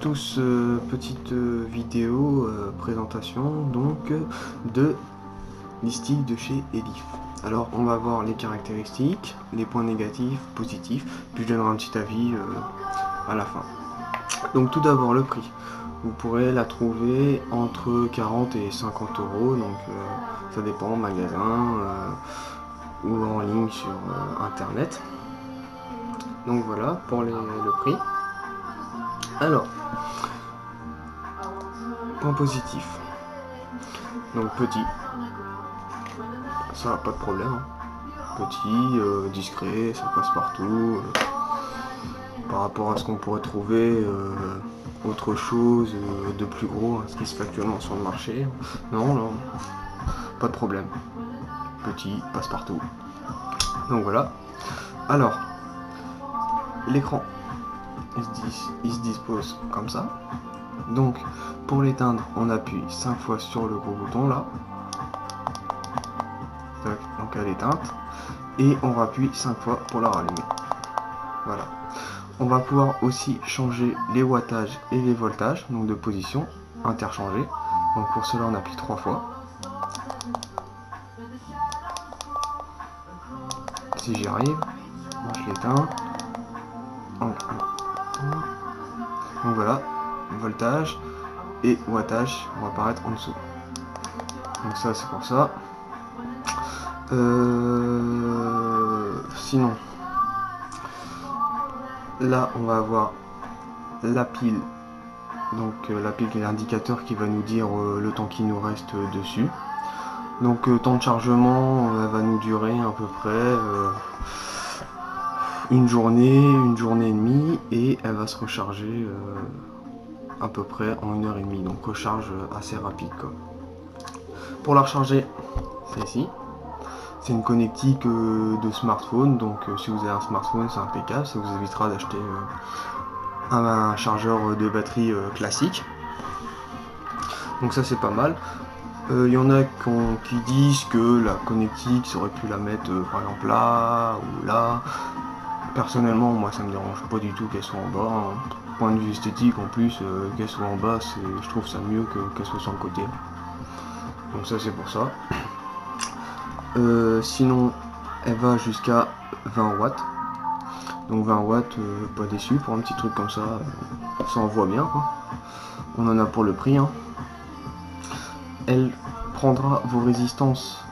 tous, petite vidéo présentation donc de listing de chez Elif. Alors on va voir les caractéristiques, les points négatifs, positifs, puis je donnerai un petit avis à la fin. Donc tout d'abord le prix. Vous pourrez la trouver entre 40 et 50 euros, donc ça dépend en magasin ou en ligne sur internet. Donc voilà pour le prix. Alors, point positif. Donc petit, ça pas de problème. Hein. Petit, discret, ça passe partout. Par rapport à ce qu'on pourrait trouver autre chose de plus gros, hein, ce qui se fait actuellement sur le marché. Non, non, pas de problème. Petit, passe partout. Donc voilà. Alors, l'écran, il se dispose comme ça. Donc, pour l'éteindre, on appuie 5 fois sur le gros bouton là. Donc à l'éteinte. Et on rappuie 5 fois pour la rallumer. Voilà. On va pouvoir aussi changer les wattages et les voltages, donc de position, interchanger. Donc pour cela, on appuie 3 fois. Si j'y arrive, moi je l'éteins. Donc voilà, voltage et wattage vont apparaître en dessous. Donc ça c'est pour ça. Sinon, là on va avoir la pile. Donc la pile est l'indicateur qui va nous dire le temps qui nous reste dessus. Donc temps de chargement, elle va nous durer à peu près une journée et demie, et elle va se recharger à peu près en 1h30. Donc recharge assez rapide quoi. Pour la recharger, c'est ici. C'est une connectique de smartphone, donc si vous avez un smartphone c'est impeccable, ça vous évitera d'acheter un chargeur de batterie classique. Donc ça c'est pas mal. Y en a qui disent que la connectique, ça aurait pu la mettre par exemple là ou là. Personnellement, moi ça me dérange pas du tout qu'elle soit en bas. Hein. Point de vue esthétique en plus, qu'elle soit en bas, je trouve ça mieux qu'elle soit sur le côté. Donc ça c'est pour ça. Sinon, elle va jusqu'à 20 watts. Donc 20 watts, pas déçu pour un petit truc comme ça. Ça envoie bien quoi. On en a pour le prix. Hein. Elle prendra vos résistances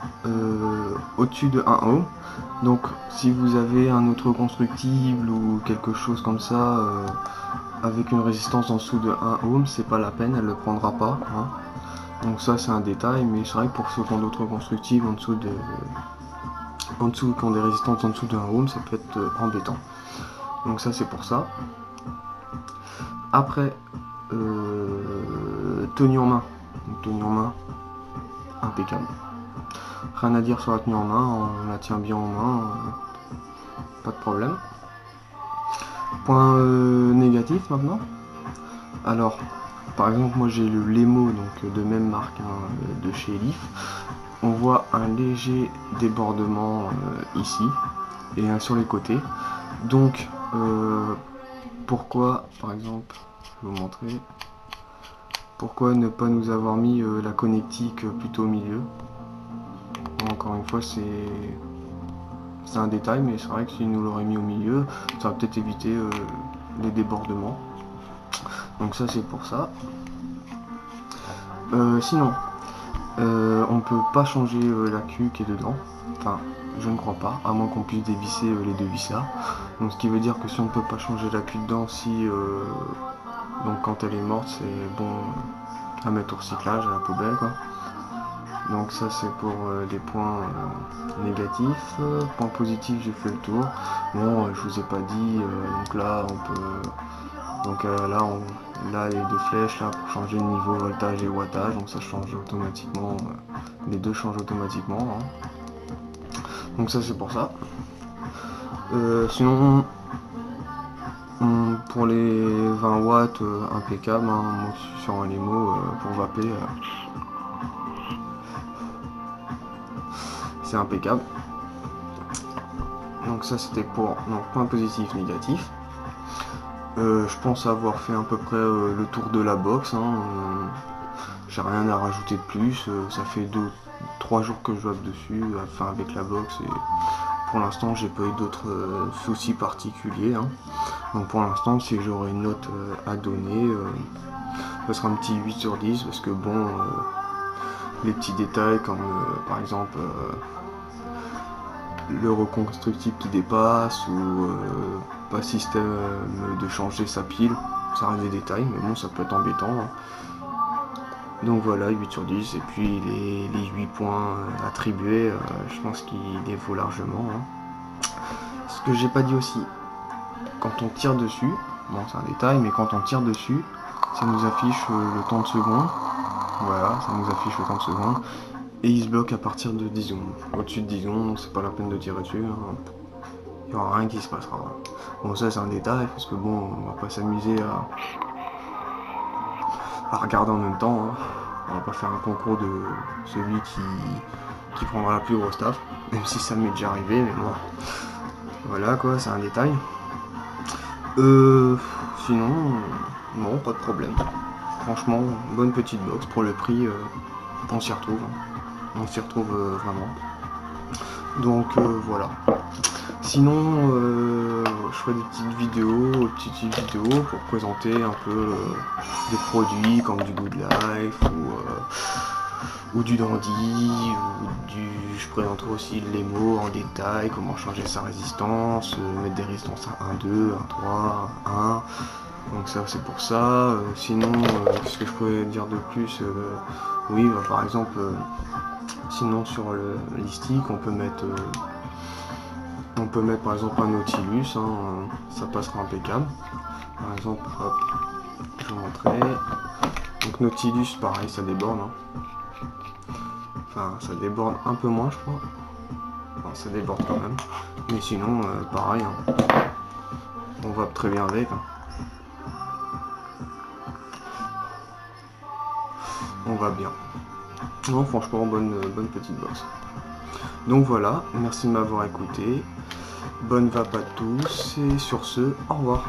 au-dessus de 1 ohm. Donc si vous avez un autre constructible ou quelque chose comme ça avec une résistance en dessous de 1 ohm, c'est pas la peine, elle le prendra pas. Hein. Donc ça c'est un détail, mais c'est vrai que pour ceux qui ont d'autres constructibles en dessous, qui ont des résistances en dessous de 1 ohm, ça peut être embêtant. Donc ça c'est pour ça. Après, tenue en main. Donc, tenue en main, impeccable. Rien à dire sur la tenue en main, on la tient bien en main, pas de problème. Point négatif maintenant. Alors, par exemple, moi j'ai le Lemo, donc de même marque hein, de chez Elif. On voit un léger débordement ici et sur les côtés. Donc, pourquoi, par exemple, je vais vous montrer. Pourquoi ne pas nous avoir mis la connectique plutôt au milieu? Encore une fois, c'est un détail, mais c'est vrai que s'il nous l'aurait mis au milieu, ça va peut-être éviter les débordements. Donc ça c'est pour ça. Sinon, on peut pas changer la queue qui est dedans. Enfin, je ne crois pas, à moins qu'on puisse dévisser les deux vis là. Donc ce qui veut dire que si on ne peut pas changer la queue dedans, donc quand elle est morte, c'est bon à mettre au recyclage, à la poubelle quoi. Donc ça c'est pour les points négatifs. Point positif, j'ai fait le tour. Bon, je vous ai pas dit, donc là on peut... Donc là les deux flèches là pour changer le niveau voltage et wattage, donc ça change automatiquement, les deux changent automatiquement. Hein. Donc ça c'est pour ça. Sinon, pour les 20 watts, impeccable, hein. Moi je suis sur un Lemo pour vaper. C'est impeccable. Donc ça c'était pour point positif, négatif. Je pense avoir fait à peu près le tour de la box, hein. J'ai rien à rajouter de plus. Ça fait 3 jours que je joue dessus, enfin avec la box, et pour l'instant j'ai pas eu d'autres soucis particuliers, hein. Donc pour l'instant, si j'aurais une note à donner, ce sera un petit 8 sur 10, parce que bon, les petits détails comme par exemple le reconstructible qui dépasse, ou pas système de changer sa pile, ça reste des détails, mais bon, ça peut être embêtant, hein. Donc voilà, 8 sur 10, et puis les 8 points attribués, je pense qu'il les vaut largement, hein. Ce que j'ai pas dit aussi, quand on tire dessus, bon c'est un détail, mais quand on tire dessus, ça nous affiche le temps de seconde. Voilà, ça nous affiche le temps de seconde. Et il se bloque à partir de 10 secondes. Au-dessus de 10 secondes, c'est pas la peine de tirer dessus, hein. Il n'y aura rien qui se passera. Bon, ça c'est un détail, parce que bon, on va pas s'amuser à regarder en même temps, hein. On va pas faire un concours de celui qui prendra la plus grosse taf, même si ça m'est déjà arrivé, mais bon. Voilà quoi, c'est un détail. Sinon, non, pas de problème. Franchement, bonne petite box pour le prix, on s'y retrouve. On s'y retrouve vraiment. Donc voilà. Sinon, je ferai des petites vidéos pour présenter un peu des produits comme du Good Life ou du Dandy, je présenterai aussi les mots en détail, comment changer sa résistance, mettre des résistances à 1, 2, 1, 3, 1. Donc ça c'est pour ça. Sinon, ce que je pourrais dire de plus, oui, bah, par exemple, sinon sur le listique, on peut mettre par exemple un Nautilus, hein, ça passera impeccable. Par exemple, hop, je vais vous montrer. Donc Nautilus, pareil, ça déborde, hein. Enfin, ça déborde un peu moins, je crois. Enfin, ça déborde quand même. Mais sinon, pareil, hein. On va très bien avec, hein. On va bien. Non, franchement, bonne petite box. Donc voilà, merci de m'avoir écouté. Bonne vape à tous, et sur ce, au revoir.